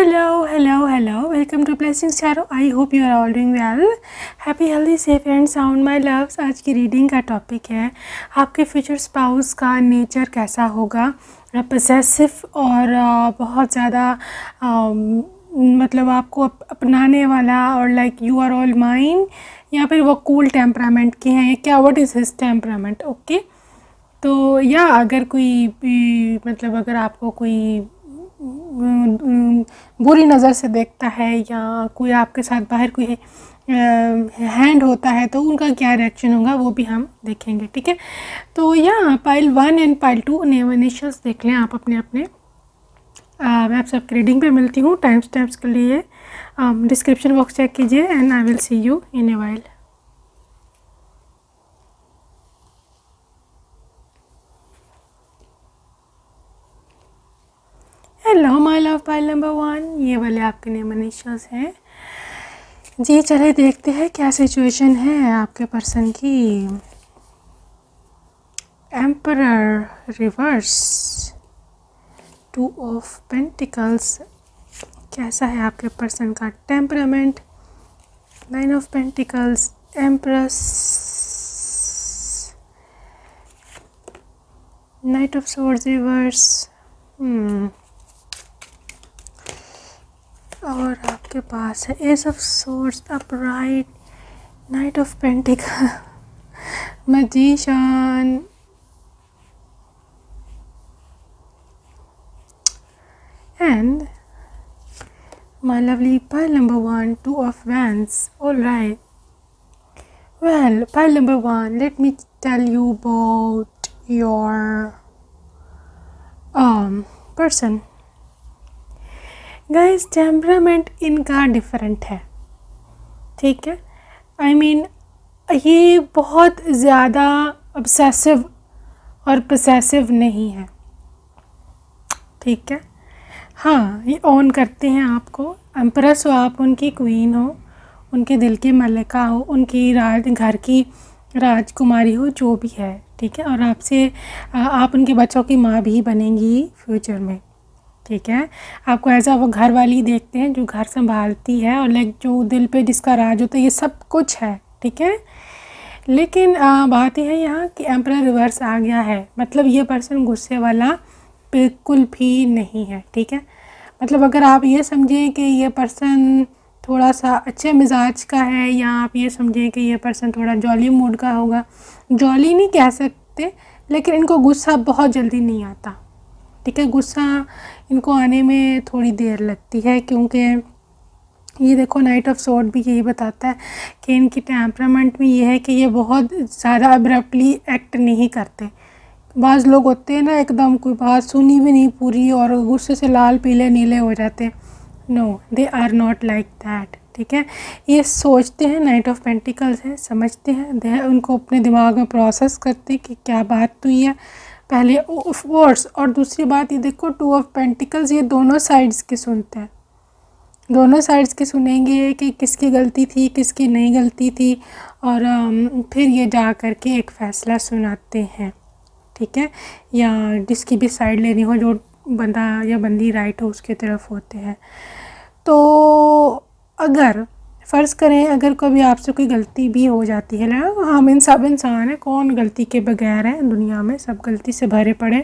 Hello. Welcome to Blessings Tarot. I hope you are all doing well. Happy, healthy, safe and sound my loves. आज की reading का topic है आपके future spouse का nature कैसा होगा। पोसेसिव और बहुत ज़्यादा मतलब आपको अपनाने वाला और like you are all mine, या फिर वो कूल टेम्परामेंट के हैं, क्या what is his temperament. Okay, तो या अगर कोई मतलब अगर आपको कोई बुरी नज़र से देखता है या कोई आपके साथ बाहर कोई हैंड होता है तो उनका क्या रिएक्शन होगा वो भी हम देखेंगे। ठीक है, तो या पाइल 1 एंड पाइल 2 नेवनिशंस देख लें आप अपने अपने। मैं आप सबकी रीडिंग पे मिलती हूँ। टाइम स्टैम्प्स के लिए डिस्क्रिप्शन बॉक्स चेक कीजिए and I will see you in a while. Hello my love, pile number 1 ये वाले आपके नेमनिशंस हैं जी। चले देखते हैं क्या सिचुएशन है आपके पर्सन की। एम्परर रिवर्स, 2 ऑफ पेंटिकल्स, कैसा है आपके पर्सन का temperament. 9 of pentacles, empress, knight of swords reverse, और आपके पास है ace of swords upright, knight of pentacle, magician, and my lovely pile number 1, 2 of wands. All right, well pile number 1, let me tell you about your person. Guys, temperament इनका different है, ठीक है। I mean ये बहुत ज़्यादा obsessive और possessive नहीं है, ठीक है। हाँ, ये ऑन करते हैं आपको। एम्प्रेस हो आप, उनकी क्वीन हो, उनके दिल की मलिका हो, उनकी घर की राजकुमारी हो, जो भी है, ठीक है। और आपसे आप उनके बच्चों की माँ भी बनेंगी फ्यूचर में, ठीक है। आपको ऐसा वो घर वाली देखते हैं जो घर संभालती है और लाइक जो दिल पे जिसका राज होता है, ये सब कुछ है, ठीक है। लेकिन बात यह है यहाँ कि एम्परर रिवर्स आ गया है, मतलब ये पर्सन गुस्से वाला बिल्कुल भी नहीं है, ठीक है। मतलब अगर आप ये समझें कि ये पर्सन थोड़ा सा अच्छे मिजाज का है, या आप ये समझें कि ये पर्सन थोड़ा जॉली मूड का होगा, जॉली नहीं कह सकते, लेकिन इनको गुस्सा बहुत जल्दी नहीं आता, ठीक है। गुस्सा इनको आने में थोड़ी देर लगती है, क्योंकि ये देखो नाइट ऑफ स्वॉर्ड भी यही बताता है कि इनकी टेम्परामेंट में ये है कि ये बहुत ज़्यादा अब्रप्टली एक्ट नहीं करते। बाज़ लोग होते हैं ना, एकदम कोई बात सुनी भी नहीं पूरी और गुस्से से लाल पीले नीले हो जाते हैं। No, they are not like that, ठीक है। ये सोचते हैं, नाइट ऑफ पेंटिकल्स है, समझते हैं, उनको अपने दिमाग में प्रोसेस करते हैं कि क्या बात हुई है पहले ऑफ कोर्स। और दूसरी बात ये देखो 2 ऑफ पेंटिकल्स, ये दोनों साइड्स के सुनते हैं, दोनों साइड्स के सुनेंगे कि किसकी गलती थी किसकी नहीं गलती थी, और फिर ये जा कर के एक फ़ैसला सुनाते हैं, ठीक है। या जिसकी भी साइड लेनी हो, जो बंदा या बंदी राइट हो उसके तरफ होते हैं। तो अगर फ़र्ज़ करें अगर कभी आपसे कोई गलती भी हो जाती है ना, हम सब इंसान हैं, कौन गलती के बगैर है दुनिया में, सब गलती से भरे पड़े।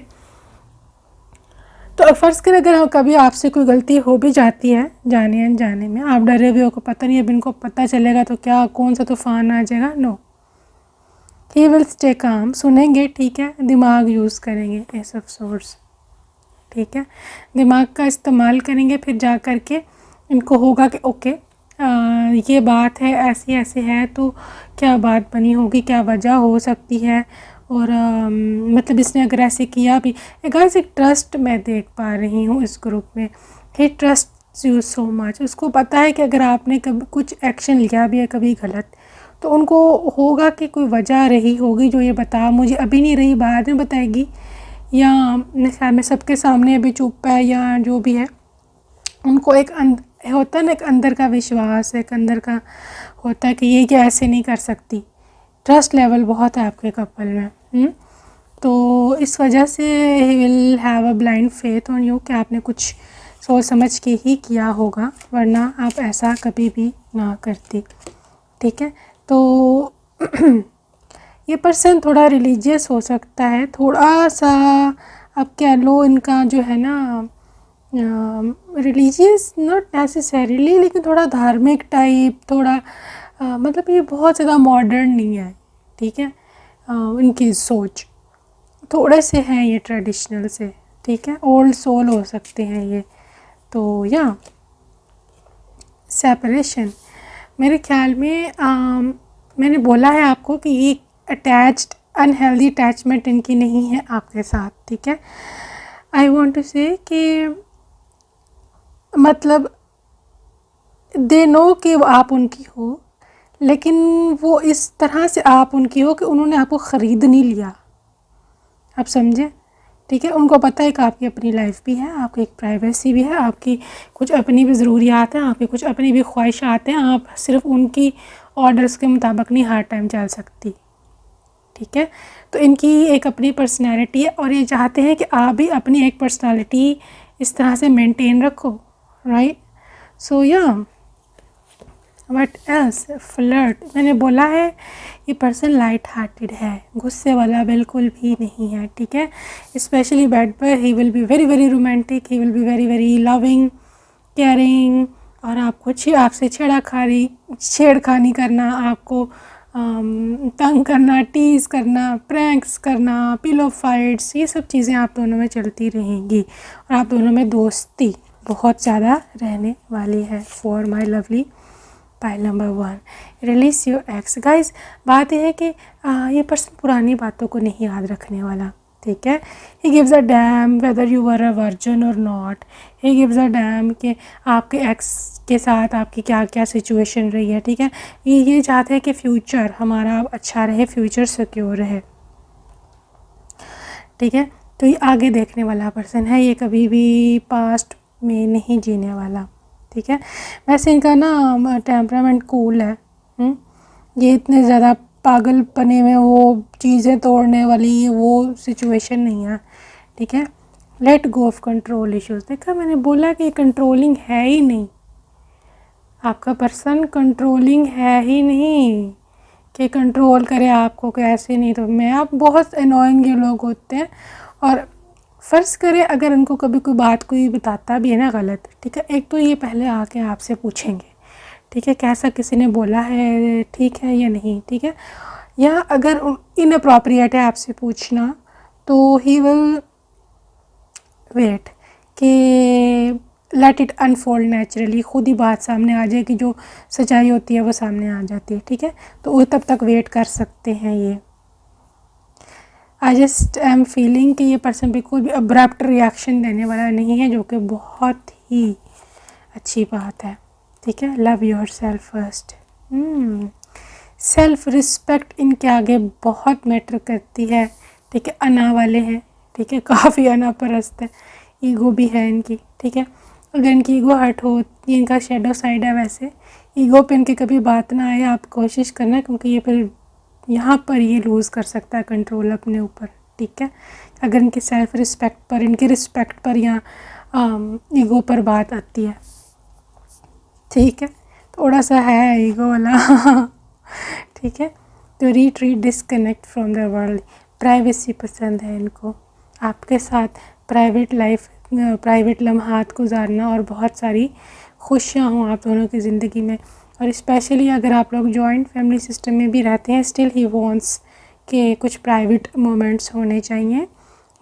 तो फ़र्ज़ करें अगर कभी आपसे कोई गलती हो भी जाती है जाने अनजाने में, आप डरे हुए हो को पता नहीं, अब इनको पता चलेगा तो क्या कौन सा तूफ़ान आ जाएगा। No, he will stay calm, सुनेंगे, ठीक है, दिमाग यूज़ करेंगे, एस ऑफ सोर्ड्स, ठीक है, दिमाग का इस्तेमाल करेंगे। फिर जा कर के इनको होगा कि ओके ये बात है, ऐसी ऐसे है, तो क्या बात बनी होगी, क्या वजह हो सकती है, और मतलब इसने अगर ऐसे किया भी। गाइस, एक ट्रस्ट मैं देख पा रही हूँ इस ग्रुप में, ही ट्रस्ट यू सो मच। उसको पता है कि अगर आपने कभी कुछ एक्शन लिया भी है कभी गलत, तो उनको होगा कि कोई वजह रही होगी जो ये बता मुझे अभी नहीं रही, बाद में बताएगी, या मैं सबके सामने अभी चुप है, या जो भी है। उनको एक होता है ना, एक अंदर का विश्वास, एक अंदर का होता है कि ये क्या ऐसे नहीं कर सकती। ट्रस्ट लेवल बहुत है आपके कपल में। तो इस वजह से he will have a blind faith on you कि आपने कुछ सोच समझ के ही किया होगा, वरना आप ऐसा कभी भी ना करती। ठीक है, तो ये पर्सन थोड़ा रिलीजियस हो सकता है, थोड़ा सा आप कह लो इनका जो है ना रिलीजियस नॉट नेसेसरीली, लेकिन थोड़ा धार्मिक टाइप, थोड़ा मतलब ये बहुत ज़्यादा मॉडर्न नहीं है। ठीक है, इनकी सोच थोड़े से हैं ये ट्रेडिशनल से। ठीक है, ओल्ड सोल हो सकते हैं ये। तो या सेपरेशन मेरे ख्याल में मैंने बोला है आपको कि ये अटैच्ड अनहेल्दी अटैचमेंट इनकी नहीं है आपके साथ। ठीक है, आई वांट टू से कि मतलब दे नो कि आप उनकी हो, लेकिन वो इस तरह से आप उनकी हो कि उन्होंने आपको ख़रीद नहीं लिया। आप समझे? ठीक है, उनको पता है कि आपकी अपनी लाइफ भी है, आपकी एक प्राइवेसी भी है, आपकी कुछ अपनी भी ज़रूरियात हैं, आपकी कुछ अपनी भी ख्वाहिशात हैं। आप सिर्फ उनकी ऑर्डर्स के मुताबिक नहीं हर टाइम चल सकती। ठीक है, तो इनकी एक अपनी पर्सनैलिटी है और ये चाहते हैं कि आप भी अपनी एक पर्सनैलिटी इस तरह से मेंटेन रखो। राइट, सो या व्हाट एल्स, फ्लर्ट मैंने बोला है ये पर्सन लाइट हार्टेड है, गुस्से वाला बिल्कुल भी नहीं है। ठीक है, स्पेशली बेड पर ही will be very very romantic, he will be very very loving, caring, और आपको आपसे छेड़खानी करना, आपको तंग करना, टीज़ करना, प्रैंक्स करना, पिलो फाइट्स, ये सब चीज़ें आप दोनों में चलती रहेंगी और आप दोनों में दोस्ती बहुत ज़्यादा रहने वाली है। For my lovely pile number 1, release your x. Guys, बात यह है कि ये पर्सन पुरानी बातों को नहीं याद रखने वाला। ठीक है, he gives a damn whether you were a virgin or not, he gives a damn कि आपके एक्स के साथ आपकी क्या क्या सिचुएशन रही है। ठीक है, ये चाहते हैं कि फ्यूचर हमारा अच्छा रहे, फ्यूचर सिक्योर रहे। ठीक है, तो ये आगे देखने वाला पर्सन है, ये कभी भी पास्ट में नहीं जीने वाला। ठीक है, वैसे इनका ना टेम्परामेंट कूल है। ये इतने ज़्यादा पागलपने में वो चीज़ें तोड़ने वाली वो सिचुएशन नहीं है। ठीक है, let go of control issues. देखा, मैंने बोला कि कंट्रोलिंग है ही नहीं, आपका पर्सन कंट्रोलिंग है ही नहीं कि कंट्रोल करे आपको कैसे नहीं। तो मैं आप बहुत अनोइंग ये लोग होते हैं। और फ़र्ज़ करें अगर उनको कभी कोई बात कोई बताता भी है ना गलत, ठीक है, एक तो ये पहले आके आपसे पूछेंगे, ठीक है, कैसा किसी ने बोला है, ठीक है या नहीं। ठीक है, या अगर इनअप्रोप्रिएट है आपसे पूछना तो ही विल वेट कि लेट इट अनफोल्ड नेचुरली, खुद ही बात सामने आ जाए कि जो सच्चाई होती है वो सामने आ जाती है। ठीक है, तो वो तब तक वेट कर सकते हैं। ये आई जस्ट एम फीलिंग कि ये पर्सन बिल्कुल भी अब्रप्ट रिएक्शन देने वाला नहीं है, जो कि बहुत ही अच्छी बात है। ठीक है, love your self first. Self respect इनके आगे बहुत मैटर करती है। ठीक है, अना वाले हैं। ठीक है, काफ़ी अना परस्त है, ईगो भी है इनकी। ठीक है, अगर इनकी ईगो हर्ट हो, ये इनका शेडो साइड है। वैसे ईगो पे इनकी कभी बात ना आए, आप कोशिश करना, क्योंकि ये फिर यहाँ पर ये लूज़ कर सकता है कंट्रोल अपने ऊपर। ठीक है, अगर इनकी सेल्फ रिस्पेक्ट पर, इनकी रिस्पेक्ट पर या ईगो पर बात आती है। ठीक है, थोड़ा सा है ईगो वाला। ठीक है, तो retreat, disconnect from the world. Privacy पसंद है इनको, आपके साथ प्राइवेट लाइफ, प्राइवेट लम्हात गुजारना और बहुत सारी खुशियाँ हों आप दोनों की ज़िंदगी में। और स्पेशली अगर आप लोग जॉइंट फैमिली सिस्टम में भी रहते हैं, स्टिल ही वांट्स के कुछ प्राइवेट मोमेंट्स होने चाहिए।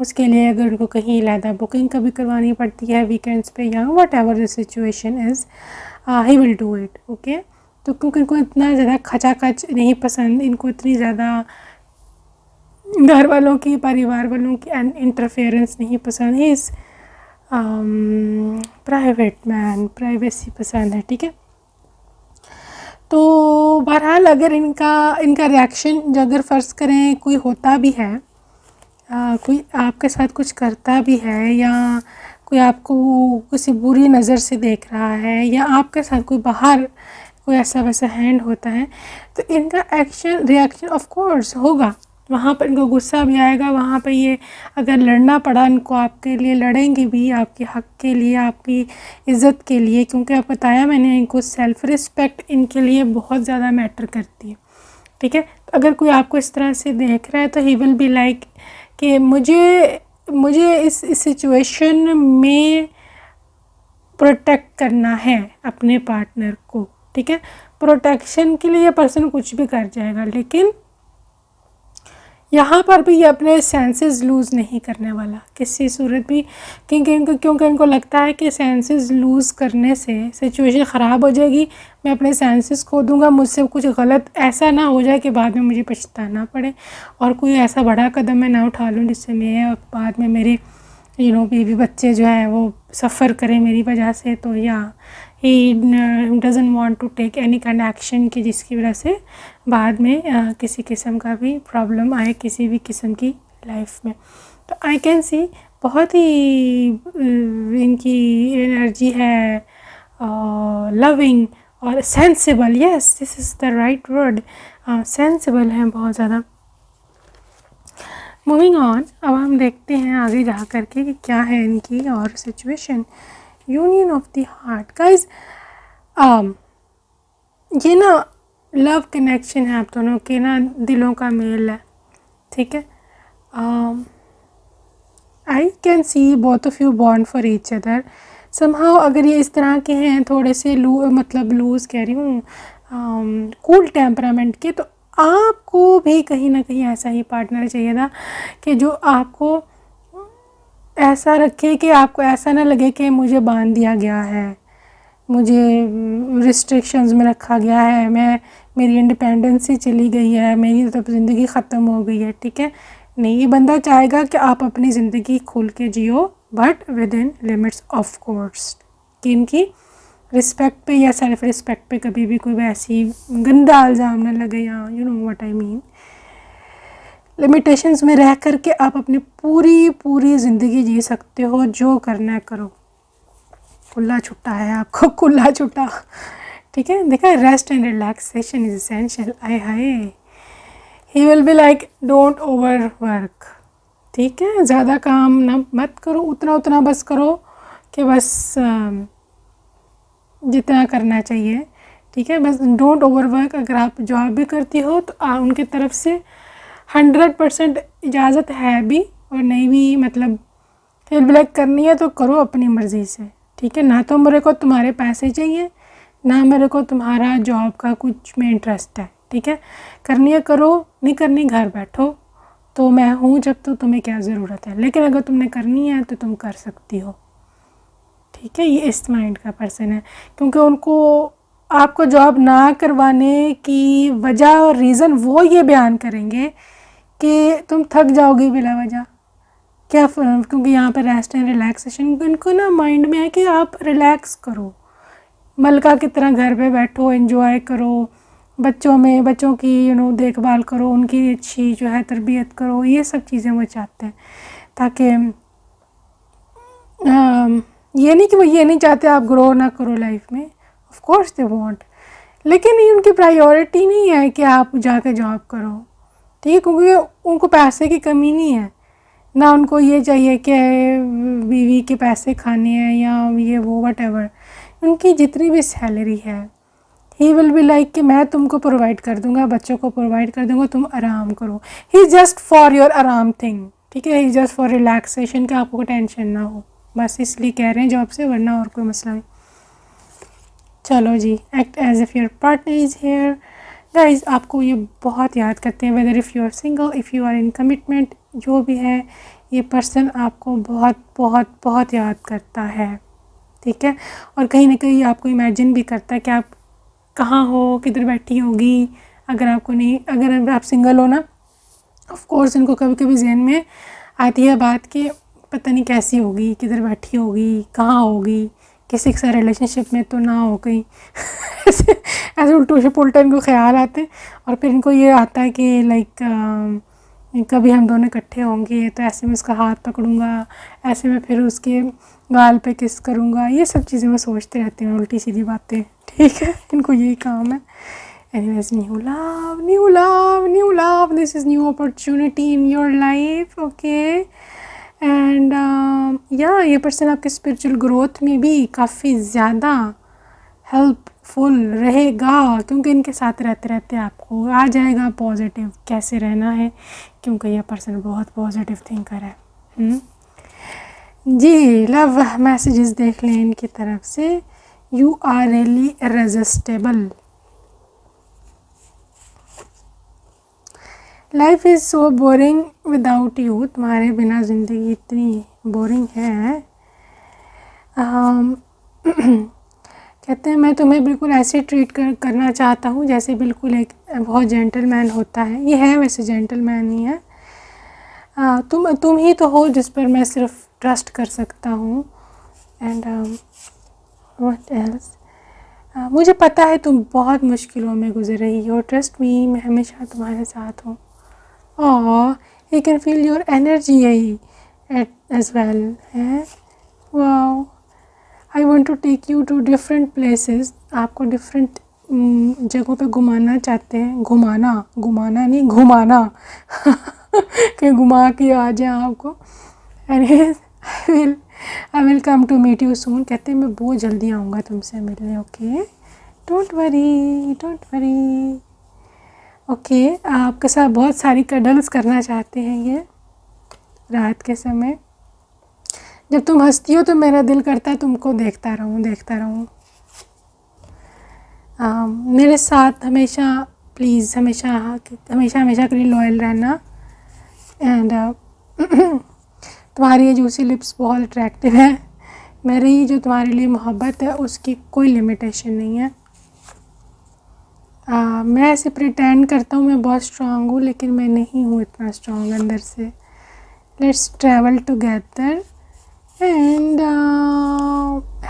उसके लिए अगर उनको कहीं अलहदा बुकिंग कभी करवानी पड़ती है वीकेंड्स पे या what ever the situation is, he will do it. Okay, तो क्योंकि इनको इतना ज़्यादा खचाखच नहीं पसंद, इनको इतनी ज़्यादा घर वालों की, परिवार वालों की इंटरफेरेंस नहीं पसंद। He is private man, privacy पसंद है। ठीक है, तो बहरहाल अगर इनका रिएक्शन अगर फ़र्ज़ करें कोई होता भी है, कोई आपके साथ कुछ करता भी है, या कोई आपको किसी बुरी नज़र से देख रहा है, या आपके साथ कोई बाहर कोई ऐसा वैसा हैंड होता है, तो इनका रिएक्शन ऑफ कोर्स होगा। वहाँ पर इनको गुस्सा भी आएगा, वहाँ पर ये अगर लड़ना पड़ा इनको आपके लिए लड़ेंगे भी, आपके हक़ के लिए, आपकी इज़्ज़त के लिए, क्योंकि आप बताया मैंने इनको सेल्फ़ रिस्पेक्ट इनके लिए बहुत ज़्यादा मैटर करती है। ठीक है, तो अगर कोई आपको इस तरह से देख रहा है तो ही विल बी लाइक कि मुझे इस सिचुएशन में प्रोटेक्ट करना है अपने पार्टनर को। ठीक है, प्रोटेक्शन के लिए पर्सन कुछ भी कर जाएगा, लेकिन यहाँ पर भी ये अपने सेंसेस लूज़ नहीं करने वाला किसी सूरत भी, क्योंकि इनको लगता है कि सेंसेस लूज़ करने से सिचुएशन ख़राब हो जाएगी, मैं अपने सेंसेस खो दूँगा, मुझसे कुछ गलत ऐसा ना हो जाए कि बाद में मुझे पछताना पड़े और कोई ऐसा बड़ा कदम मैं ना उठा लूँ जिससे मैं बाद में मेरे बीवी बच्चे जो हैं वो सफ़र करें मेरी वजह से। तो या he doesn't want to take any kind action कि जिसकी वजह से बाद में किसी किस्म का भी प्रॉब्लम आए किसी भी किस्म की लाइफ में। तो आई कैन सी बहुत ही इनकी एनर्जी है लविंग और sensible, yes this is the right word, sensible हैं बहुत ज़्यादा। मूविंग ऑन, अब हम देखते हैं आगे जा कर के कि क्या है इनकी और situation. Union of the heart guys, ये ना लव कनेक्शन है आप दोनों के, ना दिलों का मेल है। ठीक है, I can C both of you born for each other somehow. अगर ये इस तरह के हैं थोड़े से लूज़ कह रही हूँ, कूल टेम्परामेंट के, तो आपको भी कहीं ना कहीं ऐसा ही पार्टनर चाहिए था कि जो आपको ऐसा रखे कि आपको ऐसा ना लगे कि मुझे बांध दिया गया है, मुझे रिस्ट्रिक्शंस में रखा गया है, मेरी इंडिपेंडेंसी चली गई है, मेरी तो ज़िंदगी ख़त्म हो गई है। ठीक है, नहीं, ये बंदा चाहेगा कि आप अपनी ज़िंदगी खुल के जियो, but within limits of course, कि इनकी रिस्पेक्ट पे या सेल्फ रिस्पेक्ट पे कभी भी कोई वैसी गंदा इल्ज़ाम ना लगे, या you know what I mean. Limitations में रह कर के आप अपनी पूरी ज़िंदगी जी सकते हो, जो करना है करो, खुला छुट्टा है आपको, खुला छुट्टा। ठीक है, देखा, rest and relaxation is essential. आए हाय, he will be like don't overwork. ठीक है, ज़्यादा काम ना मत करो, उतना बस करो कि बस जितना करना चाहिए। ठीक है, बस डोंट ओवर वर्क। अगर आप जॉब भी करती हो तो उनकी तरफ से 100% इजाज़त है भी, और नहीं भी मतलब फिर ब्लैक करनी है तो करो अपनी मर्ज़ी से। ठीक है, ना तो मेरे को तुम्हारे पैसे चाहिए, ना मेरे को तुम्हारा जॉब का कुछ में इंटरेस्ट है। ठीक है, करनी है करो, नहीं करनी घर बैठो, तो मैं हूँ जब, तो तुम्हें क्या ज़रूरत है, लेकिन अगर तुमने करनी है तो तुम कर सकती हो। ठीक है, ये इस माइंड का पर्सन है, क्योंकि उनको आपको जॉब ना करवाने की वजह और रीज़न वो ये बयान करेंगे कि तुम थक जाओगी बिला वजह, क्या क्योंकि यहाँ पर रेस्ट एंड रिलैक्सेशन, इनको ना माइंड में है कि आप रिलैक्स करो, मलका की तरह घर पे बैठो, एंजॉय करो, बच्चों की देखभाल करो, उनकी अच्छी जो है तरबियत करो, ये सब चीज़ें वो चाहते हैं। ताकि ये नहीं कि वो ये नहीं चाहते आप ग्रो ना करो लाइफ में, ऑफ कोर्स दे वांट, लेकिन ये उनकी प्रायोरिटी नहीं है कि आप जाके जॉब करो। ठीक है, क्योंकि उनको पैसे की कमी नहीं है, ना उनको ये चाहिए कि बीवी के पैसे खाने हैं या ये वो व्हाटएवर। उनकी जितनी भी सैलरी है, ही विल बी लाइक कि मैं तुमको प्रोवाइड कर दूंगा, बच्चों को प्रोवाइड कर दूंगा, तुम आराम करो। ही जस्ट फॉर योर आराम थिंग। ठीक है, ही जस्ट फॉर रिलैक्सेशन, कि आपको टेंशन ना हो, बस इसलिए कह रहे हैं जॉब से, वरना और कोई मसला नहीं। चलो जी, act as if your partner is here. Guys, आपको ये बहुत याद करते हैं, whether if you are single, if you are in commitment, जो भी है, ये पर्सन आपको बहुत बहुत बहुत याद करता है। ठीक है, और कहीं ना कहीं आपको इमेजिन भी करता है कि आप कहाँ हो, किधर बैठी होगी। अगर आप सिंगल हो ना, ऑफ कोर्स इनको कभी कभी जहन में आती है बात कि पता नहीं कैसी होगी, किधर बैठी होगी, कहाँ होगी, किसी के साथ रिलेशनशिप में तो ना हो गई। ऐसे उल्टे इनको ख्याल आते हैं, और फिर इनको ये आता है कि लाइक कभी हम दोनों इकट्ठे होंगे तो ऐसे में उसका हाथ पकड़ूंगा, ऐसे में फिर उसके गाल पे किस करूंगा, ये सब चीज़ें मैं सोचते रहती हूँ, उल्टी सीधी बातें। ठीक है, इनको यही काम है। and there's new love, this is new opportunity in your life, okay. And या ये पर्सन आपके स्पिरिचुअल ग्रोथ में भी काफ़ी ज़्यादा हेल्पफुल रहेगा, क्योंकि इनके साथ रहते रहते आपको आ जाएगा पॉजिटिव कैसे रहना है, क्योंकि ये पर्सन बहुत पॉजिटिव थिंकर है। जी, लव मैसेजेस देख लें इनकी तरफ से। You are really irresistible, life is so boring without you, तुम्हारे बिना ज़िंदगी इतनी बोरिंग है। कहते हैं मैं तुम्हें बिल्कुल ऐसे ट्रीट करना चाहता हूँ जैसे बिल्कुल एक बहुत जेंटलमैन होता है। ये है वैसे जेंटलमैन ही है। तुम ही तो हो जिस पर मैं सिर्फ ट्रस्ट कर सकता हूँ। एंड व्हाट एल्स, मुझे पता है तुम बहुत मुश्किलों में गुजर रही हो, ट्रस्ट मी, मैं हमेशा तुम्हारे साथ हूँ। Oh, you can feel your energy as well. Wow, I want to take you to different places. आपको different जगहों पे घुमाना चाहते हैं। घुमाना नहीं, घुमाना कि घुमा के आ जाए आपको। Anyways, I will come to meet you soon. कहते हैं मैं बहुत जल्दी आऊँगा तुमसे मिलने, okay? Don't worry. ओके, आपके साथ बहुत सारी कडल्स करना चाहते हैं ये रात के समय। जब तुम हंसती हो तो मेरा दिल करता है तुमको देखता रहूं। मेरे साथ हमेशा प्लीज़, हमेशा के लिए लॉयल रहना। एंड तुम्हारी ये जूसी लिप्स बहुत अट्रैक्टिव है। मेरी जो तुम्हारे लिए मोहब्बत है उसकी कोई लिमिटेशन नहीं है। मैं ऐसे प्रिटेंड करता हूँ मैं बहुत स्ट्रॉन्ग हूँ, लेकिन मैं नहीं हूँ इतना स्ट्रॉन्ग अंदर से। Let's travel together and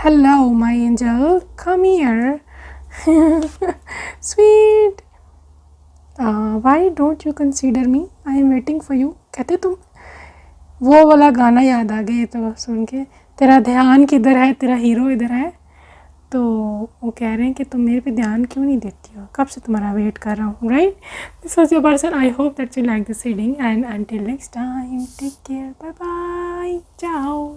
hello my angel, come here sweet, why don't you consider me, I am waiting for you. कहते तुम, वो वाला गाना याद आ गया तो सुन के, तेरा ध्यान किधर है, तेरा हीरो इधर है। तो वो कह रहे हैं कि तुम मेरे पे ध्यान क्यों नहीं देती हो, कब से तुम्हारा वेट कर रहा हूँ, right. This was your person. I hope that you like this reading and until next time take care, bye bye, ciao.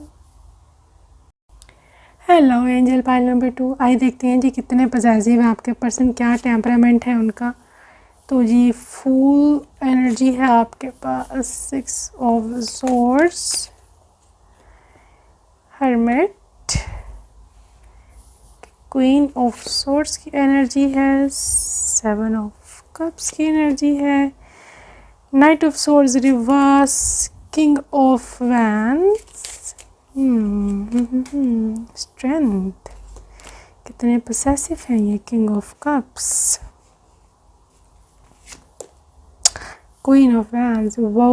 Hello angel pile number 2, आइए देखते हैं जी कितने पॉजिटिव है आपके पर्सन, क्या टेम्परामेंट है उनका। तो जी फुल एनर्जी है आपके पास, 6 of swords, hermit, queen of swords की एनर्जी है, 7 ऑफ कप्स की एनर्जी है, knight of swords reverse, king of wands, strength. कितने पोसेसिव हैं ये king of cups, queen of wands. वो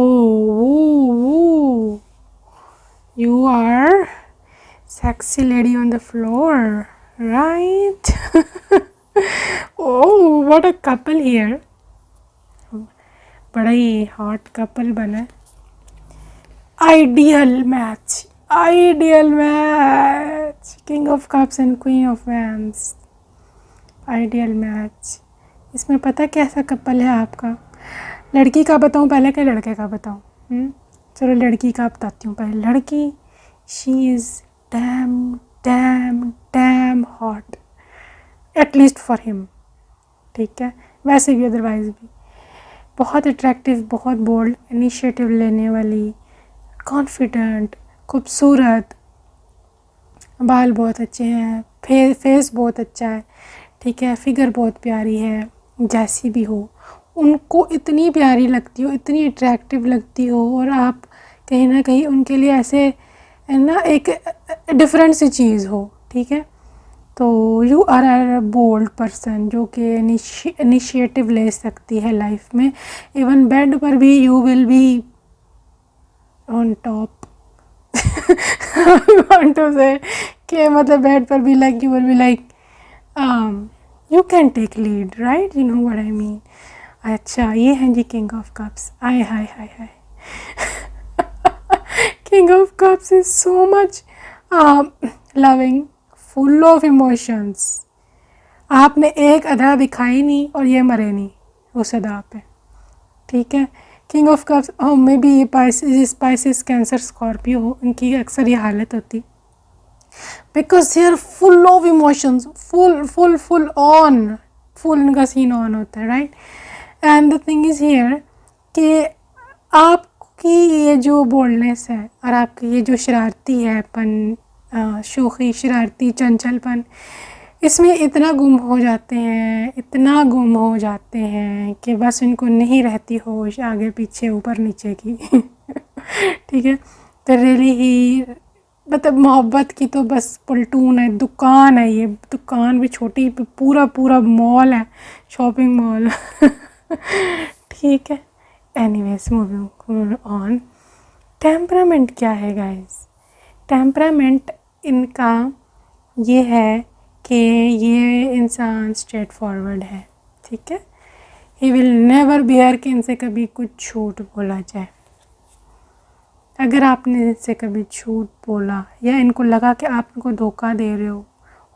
you are sexy lady on the floor, right? Oh, what a couple here. बड़ा ही hot couple बना है। Ideal match, king of cups and queen of wands, ideal match. इसमें पता कैसा couple है आपका। लड़की का बताऊं पहले कि लड़के का बताऊं? चलो लड़की का बताती हूँ पहले। लड़की, she is damn hot, at least for him, ठीक है। वैसे भी अदरवाइज़ भी बहुत अट्रैक्टिव, बहुत बोल्ड, इनिशिएटिव लेने वाली, कॉन्फिडेंट, खूबसूरत, बाल बहुत अच्छे हैं, फेस बहुत अच्छा है, ठीक है, फिगर बहुत प्यारी है। जैसी भी हो, उनको इतनी प्यारी लगती हो, इतनी अट्रैक्टिव लगती हो, और आप कहीं ना कहीं उनके लिए ऐसे ना एक डिफरेंट सी चीज़ हो, ठीक है। तो you are a bold person जो कि इनिशिएटिव ले सकती है लाइफ में। इवन बेड पर भी you will be on top. Want to say कि मतलब बेड पर भी like you will be like you can take lead, right, you know what I mean. अच्छा, ये हैं जी किंग ऑफ कप्स। आय हाय हाय हाय। King of Cups is so much loving, full of emotions, आपने एक अदा दिखाई नहीं और ये मरे नहीं उस अदा पे, ठीक है। किंग ऑफ कप्स में भी ये स्पाइसिस कैंसर स्कॉर्पियो हो, इनकी अक्सर ये हालत होती, because they are full of emotions, full on, full इनका सीन ऑन होता है, right. And the thing is here कि आपकी ये जो बोल्डनेस है और आपकी ये जो शरारती है पन, शोखी, शरारती, चंचलपन, इसमें इतना गुम हो जाते हैं, इतना गुम हो जाते हैं कि बस इनको नहीं रहती होश आगे पीछे ऊपर नीचे की ठीक है। तो रियली ही मतलब मोहब्बत की तो बस पलटून है, दुकान है, ये दुकान भी छोटी, पूरा पूरा मॉल है, शॉपिंग मॉल ठीक है। एनीवेज मूविंग ऑन, टेम्परामेंट क्या है गाइस? टेम्परामेंट इनका ये है कि ये इंसान स्ट्रेट फॉरवर्ड है, ठीक है। ही विल नेवर बियर कि इनसे कभी कुछ झूठ बोला जाए। अगर आपने इनसे कभी झूठ बोला या इनको लगा कि आप इनको धोखा दे रहे हो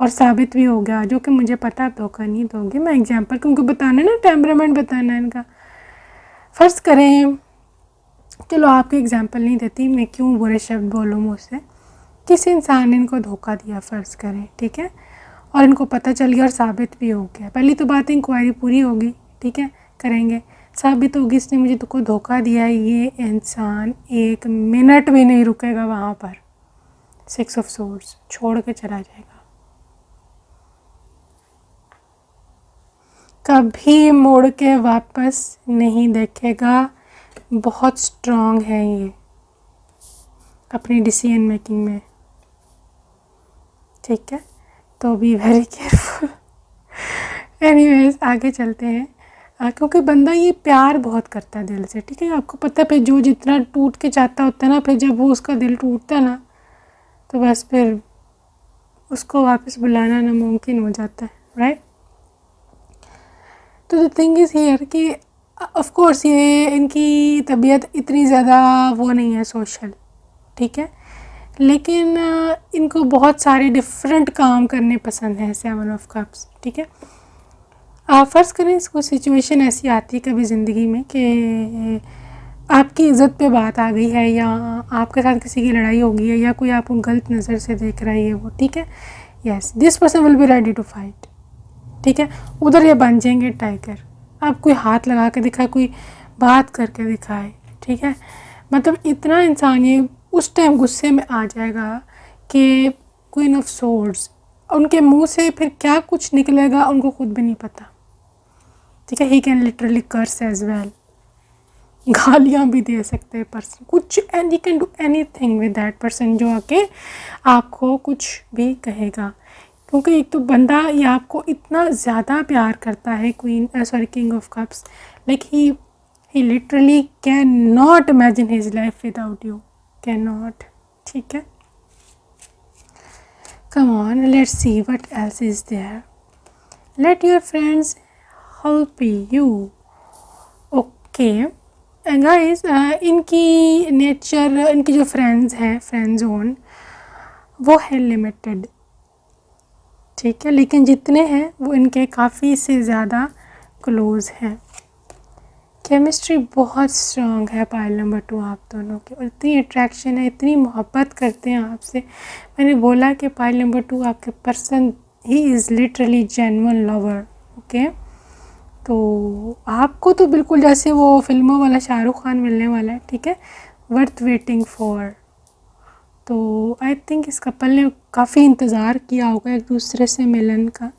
और साबित भी हो गया, जो कि मुझे पता आप धोखा नहीं दोगे, मैं एग्जांपल क्योंकि बताना ना, टेम्परामेंट बताना है इनका। फ़र्ज़ करें, चलो आपको एग्जांपल नहीं देती, मैं क्यों बुरे शब्द बोलूँ मुझसे, किसी इंसान ने इनको धोखा दिया फ़र्ज़ करें, ठीक है, और इनको पता चल गया और साबित भी हो गया। पहली तो बात, इंक्वायरी पूरी होगी, ठीक है, करेंगे, साबित होगी इसने मुझे तुमको धोखा दिया है, ये इंसान 1 मिनट भी नहीं रुकेगा वहाँ पर, 6 ऑफ सोर्ड्स छोड़ के चला जाएगा, कभी मुड़ के वापस नहीं देखेगा। बहुत स्ट्रॉन्ग है ये अपनी डिसीजन मेकिंग में, ठीक है, तो बी वेरी केयरफुल। एनीवेज आगे चलते हैं, क्योंकि बंदा ये प्यार बहुत करता है दिल से, ठीक है, आपको पता है, फिर जो जितना टूट के चाहता होता है ना, फिर जब वो उसका दिल टूटता है ना, तो बस फिर उसको वापस बुलाना नामुमकिन हो जाता है, राइट। तो द थिंग इज़ हियर कि ऑफ कोर्स ये इनकी तबीयत इतनी ज़्यादा वो नहीं है सोशल, ठीक है, लेकिन इनको बहुत सारे डिफरेंट काम करने पसंद हैं, 7 ऑफ कप्स, ठीक है। फ़र्ज़ करें इसको सिचुएशन ऐसी आती है कभी ज़िंदगी में कि आपकी इज़्ज़त पे बात आ गई है, या आपके साथ किसी की लड़ाई हो गई है, या कोई आपको गलत नज़र से देख रहा है, वो ठीक है, yes this person will be ready to fight, ठीक है। उधर ये बन जाएंगे टाइगर, आप कोई हाथ लगा के दिखाए, कोई बात करके दिखाए, ठीक है, मतलब इतना इंसान ये उस टाइम गुस्से में आ जाएगा कि क्वीन ऑफ सोर्ड्स, उनके मुंह से फिर क्या कुछ निकलेगा उनको खुद भी नहीं पता, ठीक है। He can literally curse as well, गालियाँ भी दे सकते हैं पर्सन कुछ, and he can do anything with that person, जो आके आपको कुछ भी कहेगा, क्योंकि एक तो बंदा ये आपको इतना ज़्यादा प्यार करता है, king of cups, like he literally can not imagine his life without you, can not, ठीक है। Come on, let's see what else is there, let your friends help you, okay guys. इनकी नेचर, इनकी जो friends हैं, friend zone वो है limited, ठीक है, लेकिन जितने हैं वो इनके काफ़ी से ज़्यादा क्लोज़ हैं। केमिस्ट्री बहुत स्ट्रॉन्ग है पाइल नंबर 2 आप दोनों की, और इतनी अट्रैक्शन है, इतनी मोहब्बत करते हैं आपसे। मैंने बोला कि पाइल नंबर 2 आपके person he is literally genuine lover, okay. तो आपको तो बिल्कुल जैसे वो फिल्मों वाला शाहरुख खान मिलने वाला है, ठीक है, वर्थ वेटिंग फॉर। तो आई थिंक इस कपल ने काफ़ी इंतज़ार किया होगा एक दूसरे से मिलन का,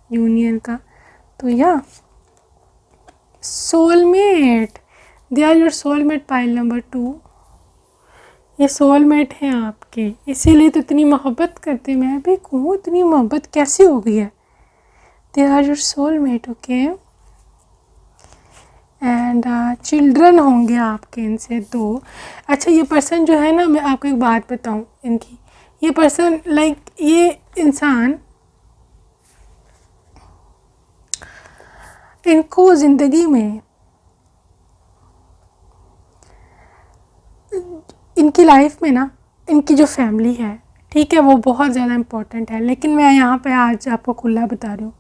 यूनियन का। तो या soulmate, they are your soulmate pile number 2, ये सोलमेट हैं आपके, इसीलिए तो इतनी मोहब्बत करते हैं। मैं भी कहूँ इतनी मोहब्बत कैसी हो गई है, they are your soulmate, okay. And children होंगे आपके इनसे 2। अच्छा, ये पर्सन जो है ना, मैं आपको एक बात बताऊं इनकी, ये पर्सन लाइक ये इंसान इनको ज़िंदगी में, इनकी लाइफ में ना, इनकी जो फैमिली है, ठीक है, वो बहुत ज़्यादा इम्पोर्टेंट है, लेकिन मैं यहाँ पे आज आपको खुला बता रही हूँ,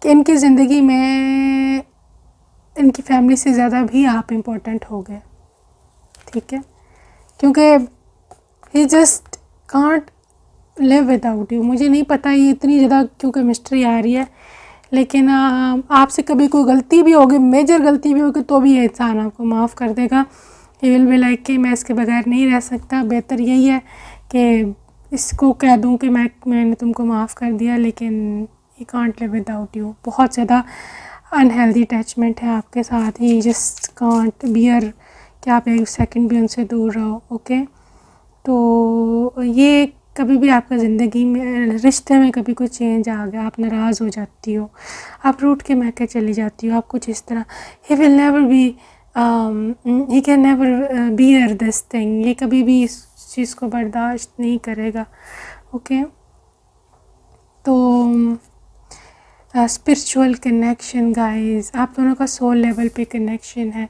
कि इनकी ज़िंदगी में इनकी फैमिली से ज़्यादा भी आप इम्पोर्टेंट हो गए, ठीक है, क्योंकि he just can't live without you. मुझे नहीं पता ये इतनी ज़्यादा क्यों केमिस्ट्री आ रही है, लेकिन आपसे कभी कोई गलती भी होगी, मेजर गलती भी होगी, तो भी ये इंसान आपको माफ़ कर देगा। ही विल बी लाइक कि मैं इसके बगैर नहीं रह सकता। बेहतर यही है कि इसको कह दूं कि मैंने तुमको माफ़ कर दिया, लेकिन he can't live without you. बहुत ज़्यादा अनहेल्दी अटैचमेंट है आपके साथ। ही जस्ट कांट बियर कि आप एक सेकंड भी उनसे दूर रहो। ओके, तो ये कभी भी आपका ज़िंदगी में रिश्ते में कभी कोई चेंज आ गया, आप नाराज़ हो जाती हो, आप रूठ के महके चली जाती हो, आप कुछ इस तरह, he will never be, he can never bear this thing. ये कभी भी इस चीज़ को बर्दाश्त नहीं करेगा। ओके, तो स्पिरिचुअल कनेक्शन गाइस, आप दोनों का सोल लेवल पे कनेक्शन है।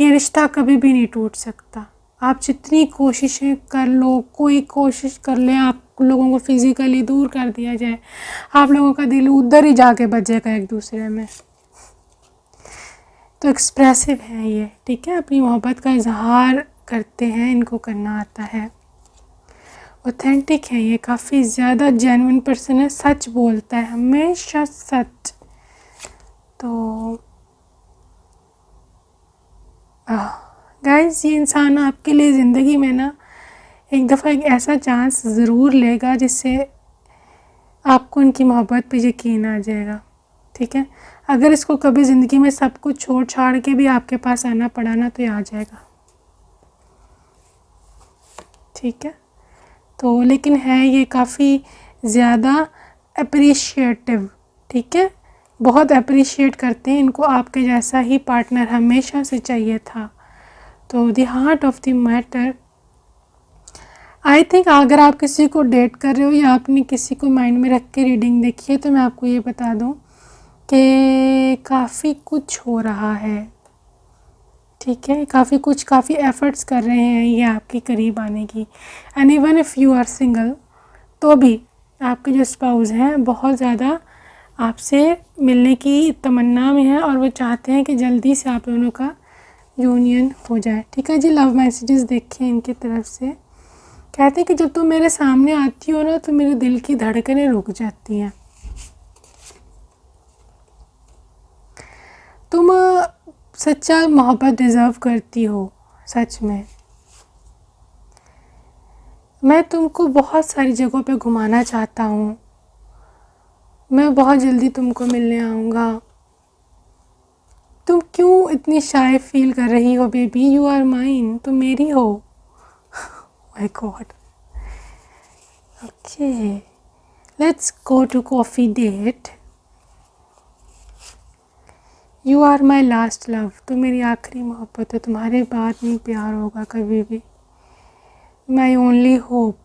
ये रिश्ता कभी भी नहीं टूट सकता। आप जितनी कोशिशें कर लो, कोई कोशिश कर ले आप लोगों को फिज़िकली दूर कर दिया जाए, आप लोगों का दिल उधर ही जाके बजेगा एक दूसरे में। तो एक्सप्रेसिव है ये, ठीक है, अपनी मोहब्बत का इजहार करते हैं, इनको करना आता है। ऑथेंटिक है ये, काफ़ी ज़्यादा जेन्युइन पर्सन है, सच बोलता है, हमेशा सच। तो गाइस, ये इंसान आपके लिए ज़िंदगी में ना एक दफ़ा एक ऐसा चांस ज़रूर लेगा जिससे आपको इनकी मोहब्बत पे यकीन आ जाएगा, ठीक है। अगर इसको कभी ज़िंदगी में सब कुछ छोड़ छाड़ के भी आपके पास आना पड़ा ना, तो ये आ जाएगा, ठीक है। तो लेकिन है ये काफ़ी ज़्यादा अप्रिशिएटिव, ठीक है, बहुत अप्रिशिएट करते हैं इनको, आपके जैसा ही पार्टनर हमेशा से चाहिए था। तो the heart of the matter, I think अगर आप किसी को डेट कर रहे हो या आपने किसी को माइंड में रख के रीडिंग देखी है, तो मैं आपको ये बता दूं कि काफ़ी कुछ हो रहा है, ठीक है, काफ़ी एफ़र्ट्स कर रहे हैं ये आपके करीब आने की। And even if you are single, तो भी आपके जो स्पाउस हैं बहुत ज़्यादा आपसे मिलने की तमन्ना में है, और वो चाहते हैं कि जल्दी से आप दोनों का यूनियन हो जाए, ठीक है जी। लव मैसेजेस देखें इनकी तरफ से, कहते हैं कि जब तुम मेरे सामने आती हो ना, तो मेरे दिल की धड़कनें रुक जाती हैं। तुम सच्चा मोहब्बत डिज़र्व करती हो, सच में। मैं तुमको बहुत सारी जगहों पे घुमाना चाहता हूँ, मैं बहुत जल्दी तुमको मिलने आऊँगा। तुम क्यों इतनी शाय फील कर रही हो बेबी, यू आर माइन, तुम मेरी हो। My god. Okay, let's go to coffee date. You are my last love, तुम मेरी आखिरी मोहब्बत है, तुम्हारे बाद नहीं प्यार होगा कभी भी। माई ओनली होप,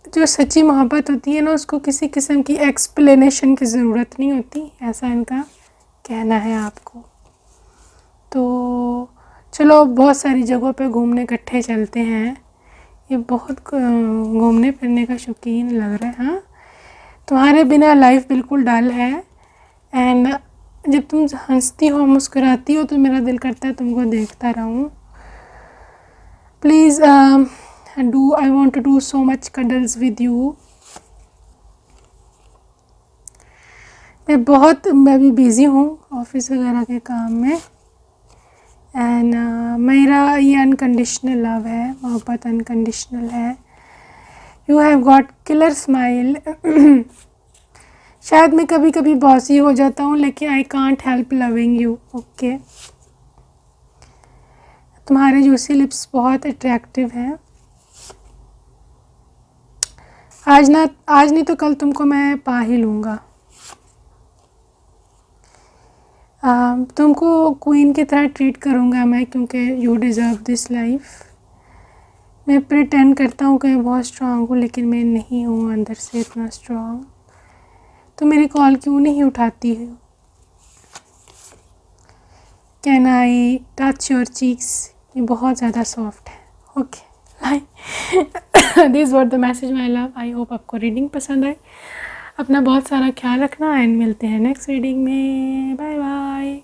जो सच्ची मोहब्बत होती है ना, उसको किसी किस्म की एक्सप्लेनेशन की ज़रूरत नहीं होती, ऐसा इनका कहना है आपको। तो चलो, बहुत सारी जगहों पे घूमने इकट्ठे चलते हैं। ये बहुत घूमने फिरने का शौकीन लग रहा है। हाँ, तुम्हारे बिना लाइफ बिल्कुल डल है, एंड जब तुम हंसती हो, मुस्कुराती हो, तो मेरा दिल करता है तुमको देखता रहूं। Please do, I want to do so much cuddles with you. मैं भी बिज़ी हूँ ऑफिस वगैरह के काम में, एंड मेरा ये अनकंडीशनल लव है, मोहब्बत अनकंडीशनल है। You have got killer smile. शायद मैं कभी कभी बॉसी हो जाता हूँ, लेकिन I can't help loving you. Okay, तुम्हारे जूसी लिप्स बहुत अट्रैक्टिव हैं। आज नहीं तो कल तुमको मैं पा ही लूँगा। तुमको क्वीन की तरह ट्रीट करूँगा मैं, क्योंकि यू डिज़र्व दिस लाइफ। मैं प्रिटेंड करता हूँ कि मैं बहुत स्ट्रांग हूँ, लेकिन मैं नहीं हूँ अंदर से इतना स्ट्रांग। तो मेरी कॉल क्यों नहीं उठाती है? Can I touch your cheeks? ये बहुत ज़्यादा सॉफ्ट है। Okay, bye. This what the message my love. I hope आपको रीडिंग पसंद आए। अपना बहुत सारा ख्याल रखना एंड मिलते हैं नेक्स्ट रीडिंग में। Bye bye.